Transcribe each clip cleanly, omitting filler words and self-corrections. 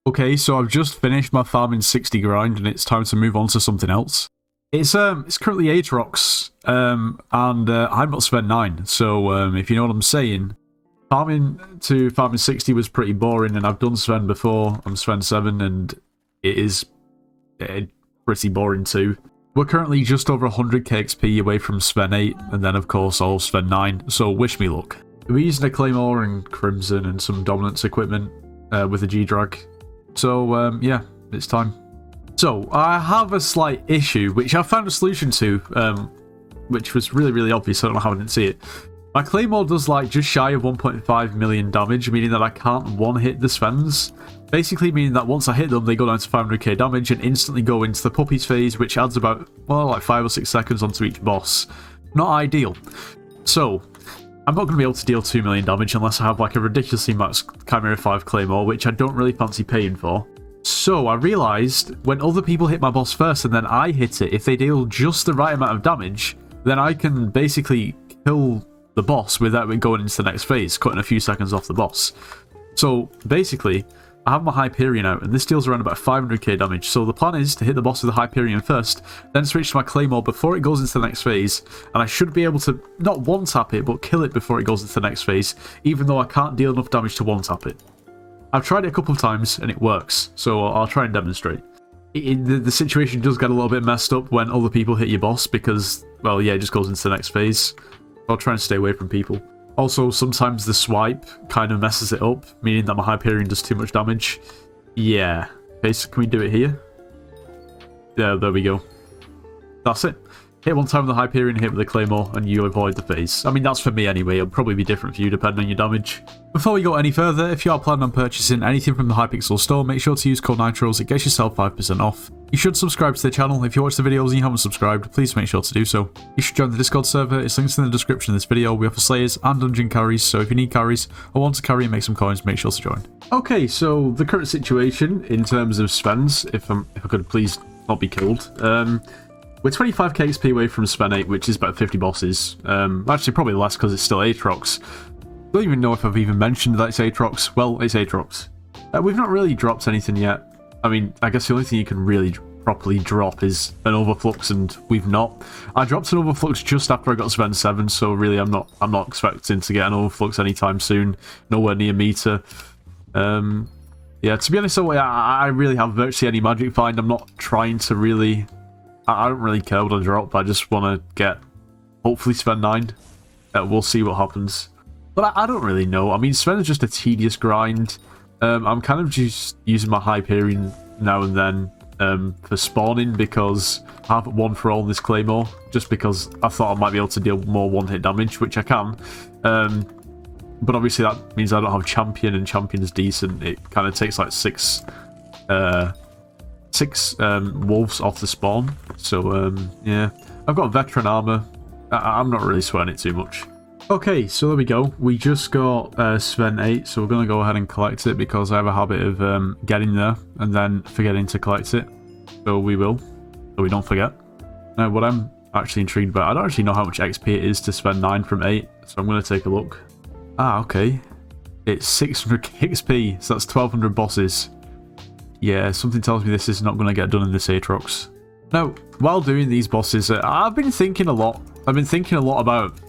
Okay, so I've just finished my farming 60 grind and it's time to move on to something else. It's currently Aatrox, and I'm not Sven 9, so if you know what I'm saying, farming 60 was pretty boring, and I've done Sven before. I'm Sven 7, and it is pretty boring too. We're currently just over 100k XP away from Sven 8, and then of course all Sven 9, so wish me luck. We're using a Claymore and Crimson and some Dominance equipment with a G-Drag. So, yeah, it's time. So, I have a slight issue, which I found a solution to, which was really, really obvious. I don't know how I didn't see it. My Claymore does, like, just shy of 1.5 million damage, meaning that I can't one-hit the Svens. Basically meaning that once I hit them, they go down to 500k damage and instantly go into the Puppies phase, which adds about, well, like 5 or 6 seconds onto each boss. Not ideal. So, I'm not going to be able to deal 2 million damage unless I have like a ridiculously maxed Chimera 5 Claymore, which I don't really fancy paying for. So I realised when other people hit my boss first and then I hit it, if they deal just the right amount of damage, then I can basically kill the boss without it going into the next phase, cutting a few seconds off the boss. So basically, I have my Hyperion out, and this deals around about 500k damage, so the plan is to hit the boss with the Hyperion first, then switch to my Claymore before it goes into the next phase, and I should be able to not one-tap it, but kill it before it goes into the next phase, even though I can't deal enough damage to one-tap it. I've tried it a couple of times, and it works, so I'll try and demonstrate. The situation does get a little bit messed up when other people hit your boss, because, well, yeah, it just goes into the next phase. I'll try and stay away from people. Also, sometimes the swipe kind of messes it up, meaning that my Hyperion does too much damage. Yeah. Okay, so can we do it here? Yeah, there we go. That's it. Hit one time with the Hyperion, hit with the Claymore, and you avoid the phase. I mean, that's for me anyway. It'll probably be different for you depending on your damage. Before we go any further, if you are planning on purchasing anything from the Hypixel store, make sure to use code NITROS. It gets yourself 5% off. You should subscribe to the channel. If you watch the videos and you haven't subscribed, please make sure to do so. You should join the Discord server. It's linked in the description of this video. We offer Slayers and Dungeon carries, so if you need carries or want to carry and make some coins, make sure to join. Okay, so the current situation in terms of Svens, if I could please not be killed. We're 25k XP away from Sven 8, which is about 50 bosses. Actually, probably less because it's still Aatrox. Don't even know if I've even mentioned that it's Aatrox. Well, it's Aatrox. We've not really dropped anything yet. I mean, I guess the only thing you can really properly drop is an Overflux, and we've not. I dropped an Overflux just after I got Sven 7, so really I'm not expecting to get an Overflux anytime soon. Nowhere near me to. Yeah, to be honest, I really have virtually any magic find. I'm not trying to really. I don't really care what I drop. I just want to get, hopefully, Sven 9. We'll see what happens. But I don't really know. I mean, Sven is just a tedious grind. I'm kind of just using my Hyperion now and then for spawning because I have one for all in this Claymore. Just because I thought I might be able to deal more one-hit damage, which I can. But obviously that means I don't have Champion, and Champion's decent. It kind of takes like six wolves off the spawn, so yeah, I've got veteran armor. I'm not really sweating it too much. Okay, so there we go. We just got Sven 8, so we're going to go ahead and collect it because I have a habit of getting there and then forgetting to collect it, so we will, so we don't forget. Now, what I'm actually intrigued about, I don't actually know how much XP it is to Sven 9 from 8, so I'm going to take a look. Ah, okay, it's 600 XP, so that's 1200 bosses. Yeah, something tells me this is not going to get done in this Aatrox. Now, while doing these bosses, I've been thinking a lot. I've been thinking a lot about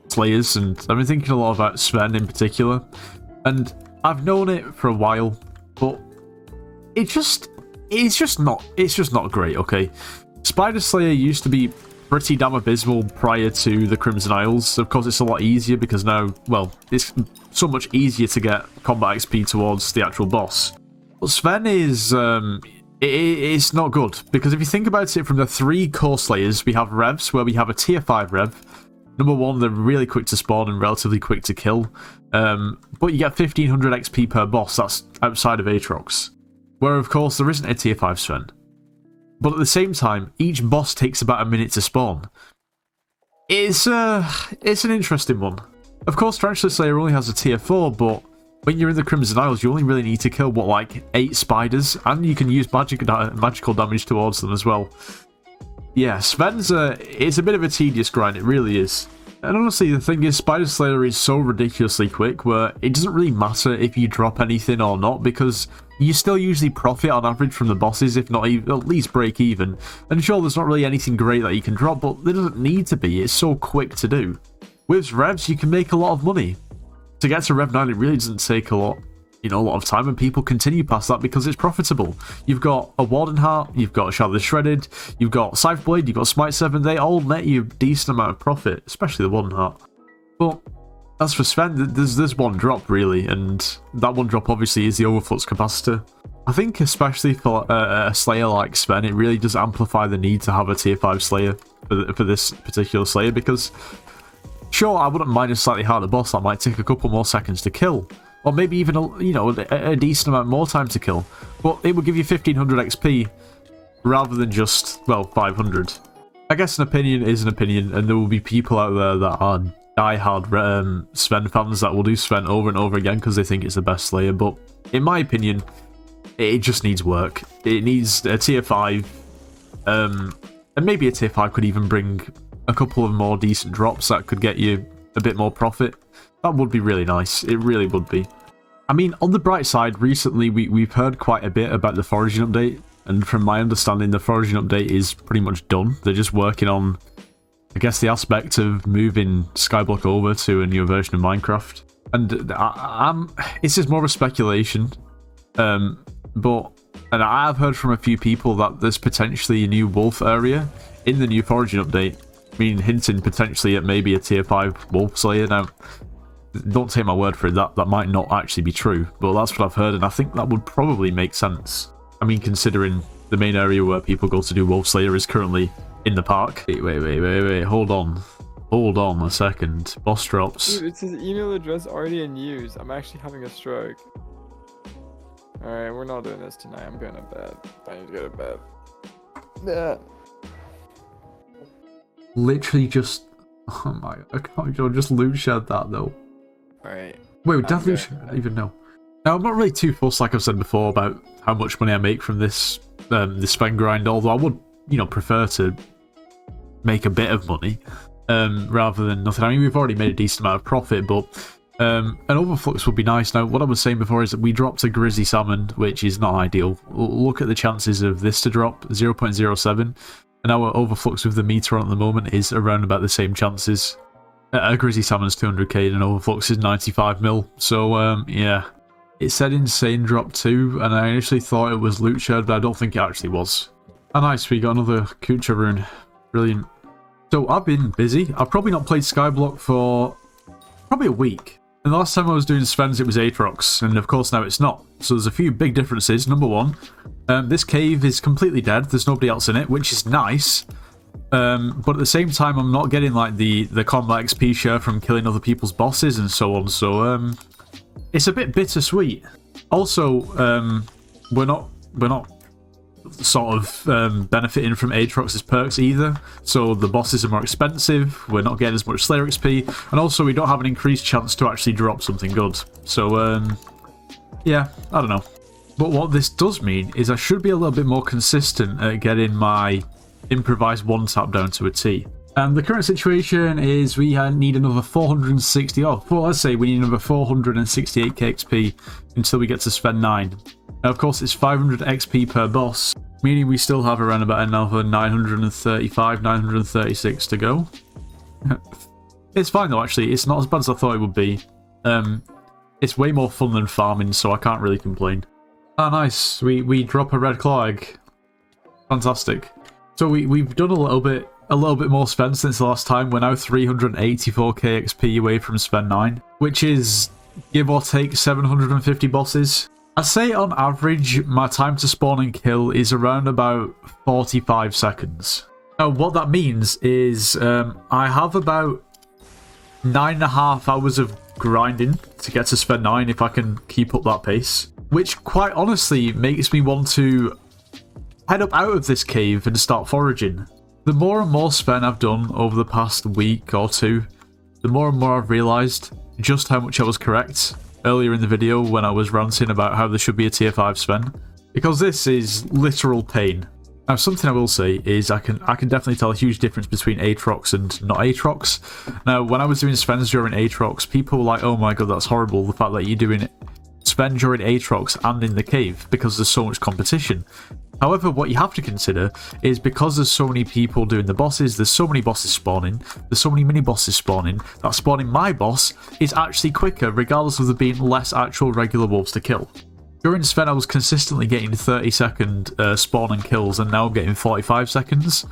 Slayers, and I've been thinking a lot about Sven in particular. And I've known it for a while, but it's just not great, okay? Spider Slayer used to be pretty damn abysmal prior to the Crimson Isles. Of course, it's a lot easier because now, well, it's so much easier to get combat XP towards the actual boss. But Sven is, it's not good, because if you think about it from the 3 core Slayers, we have Revs, where we have a tier 5 Rev. Number 1, they're really quick to spawn and relatively quick to kill, but you get 1500 XP per boss, that's outside of Aatrox. Where, of course, there isn't a tier 5 Sven. But at the same time, each boss takes about a minute to spawn. It's an interesting one. Of course, Tarantula Slayer only has a tier 4, but when you're in the Crimson Isles, you only really need to kill, what, like 8 spiders? And you can use magical damage towards them as well. Yeah, Sven's it's a bit of a tedious grind, it really is. And honestly, the thing is, Spider Slayer is so ridiculously quick, where it doesn't really matter if you drop anything or not, because you still usually profit on average from the bosses, if not even, at least break even. And sure, there's not really anything great that you can drop, but there doesn't need to be. It's so quick to do. With revs, you can make a lot of money. To get to Rev 9, it really doesn't take a lot of time, and people continue past that because it's profitable. You've got a Warden Heart, you've got Shadow the Shredded, you've got Scythe Blade, you've got Smite 7, they all net you a decent amount of profit, especially the Warden Heart. But as for Sven, there's one drop really, and that one drop obviously is the Overflux Capacitor. I think especially for a Slayer like Sven, it really does amplify the need to have a tier 5 Slayer for this particular Slayer, because sure, I wouldn't mind a slightly harder boss that might take a couple more seconds to kill, or maybe even a decent amount more time to kill, but it would give you 1500 XP rather than just, well, 500. I guess an opinion is an opinion, and there will be people out there that are die-hard Sven fans that will do Sven over and over again because they think it's the best Slayer, but in my opinion, it just needs work. It needs a tier 5, and maybe a tier 5 could even bring a couple of more decent drops that could get you a bit more profit. That would be really nice. It really would be. I mean, on the bright side, recently we've heard quite a bit about the foraging update, and from my understanding, the foraging update is pretty much done. They're just working on, I guess, the aspect of moving Skyblock over to a newer version of Minecraft. And it's just more of a speculation, and I have heard from a few people that there's potentially a new wolf area in the new foraging update. I mean, hinting potentially at maybe a tier 5 wolf slayer. Now, don't take my word for it, that might not actually be true, but that's what I've heard, and I think that would probably make sense. I mean, considering the main area where people go to do wolf slayer is currently in the park. Wait, hold on a second. Boss drops. Dude, it says email address already in use. I'm actually having a stroke. Alright, we're not doing this tonight. I'm going to bed. I need to go to bed. Yeah. Literally just... Oh my... I can't just loot shed that though. Alright. Wait, death loot shed? I don't even know. Now, I'm not really too fussed, like I've said before, about how much money I make from this Sven grind, although I would, prefer to make a bit of money rather than nothing. I mean, we've already made a decent amount of profit, but an Overflux would be nice. Now, what I was saying before is that we dropped a Grizzly Salmon, which is not ideal. Look at the chances of this to drop, 0.07, and our Overflux with the meter on at the moment is around about the same chances. A Grizzly Salmon's 200k and an Overflux is 95 mil, so yeah. It said insane drop too, and I initially thought it was loot shared, but I don't think it actually was. Ah, nice, we got another Kucha rune. Brilliant. So I've been busy. I've probably not played Skyblock for probably a week. And the last time I was doing Sven's, it was Aatrox, and of course now it's not. So there's a few big differences. Number one, this cave is completely dead. There's nobody else in it, which is nice. But at the same time, I'm not getting like the combat XP share from killing other people's bosses and so on. So it's a bit bittersweet. Also, we're not sort of benefiting from Aatrox's perks either. So the bosses are more expensive. We're not getting as much Slayer XP, and also we don't have an increased chance to actually drop something good. So yeah, I don't know. But what this does mean is I should be a little bit more consistent at getting my improvised one tap down to a T. And the current situation is we need another 460, let's say we need another 468k XP until we get to Sven 9. Now, of course, it's 500 XP per boss, meaning we still have around about another 935, 936 to go. It's fine though, actually. It's not as bad as I thought it would be. It's way more fun than farming, so I can't really complain. Ah, nice. We drop a red claw egg. Fantastic. So we've done a little bit more Sven since the last time. We're now 384k XP away from Sven 9, which is give or take 750 bosses. I'd say on average my time to spawn and kill is around about 45 seconds. Now what that means is I have about 9.5 hours of grinding to get to Sven 9 if I can keep up that pace, which quite honestly makes me want to head up out of this cave and start foraging. The more and more Sven I've done over the past week or two, the more and more I've realised just how much I was correct earlier in the video when I was ranting about how there should be a tier 5 Sven, because this is literal pain. Now, something I will say is I can definitely tell a huge difference between Aatrox and not Aatrox. Now, when I was doing Svens during Aatrox, people were like, oh my god, that's horrible, the fact that you're doing spend during Aatrox and in the cave because there's so much competition. However, what you have to consider is because there's so many people doing the bosses, there's so many bosses spawning, there's so many mini-bosses spawning, that spawning my boss is actually quicker regardless of there being less actual regular wolves to kill. During Sven, I was consistently getting 30-second spawn and kills, and now I'm getting 45 seconds.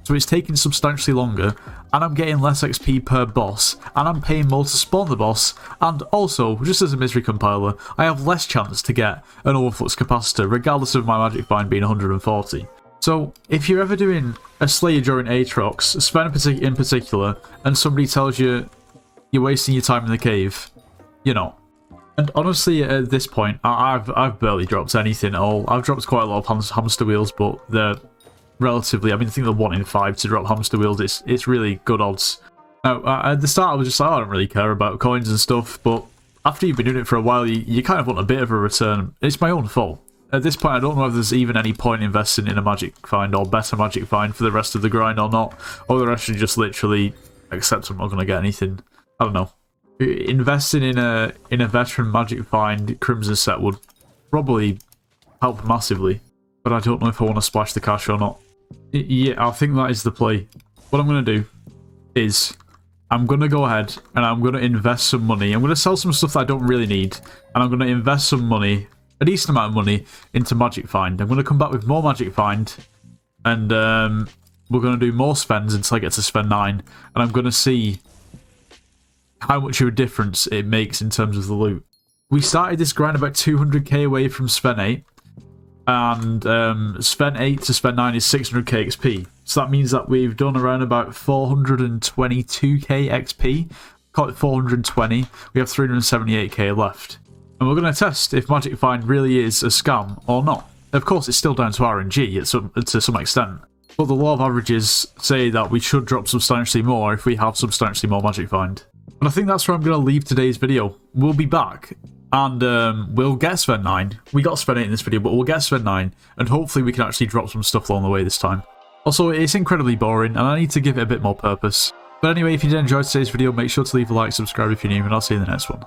So it's taking substantially longer, and I'm getting less XP per boss, and I'm paying more to spawn the boss, and also, just as a misery compiler, I have less chance to get an overflux capacitor, regardless of my magic find being 140. So, if you're ever doing a Slayer during Aatrox, Sven in particular, and somebody tells you you're wasting your time in the cave, you're not. And honestly, at this point, I've barely dropped anything at all. I've dropped quite a lot of hamster wheels, but they're relatively, I mean, I think they're 1 in 5 to drop hamster wheels. It's really good odds. Now, at the start, I was just like, oh, I don't really care about coins and stuff, but after you've been doing it for a while, you kind of want a bit of a return. It's my own fault. At this point, I don't know if there's even any point investing in a magic find or better magic find for the rest of the grind or not, or the rest should just literally accept I'm not going to get anything. I don't know. Investing in a veteran magic find Crimson set would probably help massively, but I don't know if I want to splash the cash or not. Yeah, I think that is the play. What I'm going to do is I'm going to go ahead and I'm going to invest some money. I'm going to sell some stuff that I don't really need, and I'm going to invest some money, a decent amount of money, into magic find. I'm going to come back with more magic find, and we're going to do more Svens until I get to Sven 9, and I'm going to see how much of a difference it makes in terms of the loot. We started this grind about 200k away from Sven 8, and Sven 8 to Sven 9 is 600k XP. So that means that we've done around about 422k XP, call it 420. We have 378k left. And we're going to test if Magic Find really is a scam or not. Of course, it's still down to RNG to some extent, but the law of averages say that we should drop substantially more if we have substantially more Magic Find. And I think that's where I'm going to leave today's video. We'll be back, and we'll get Sven 9. We got Sven 8 in this video, but we'll get Sven 9, and hopefully we can actually drop some stuff along the way this time. Also, it's incredibly boring, and I need to give it a bit more purpose. But anyway, if you did enjoy today's video, make sure to leave a like, subscribe if you're new, and I'll see you in the next one.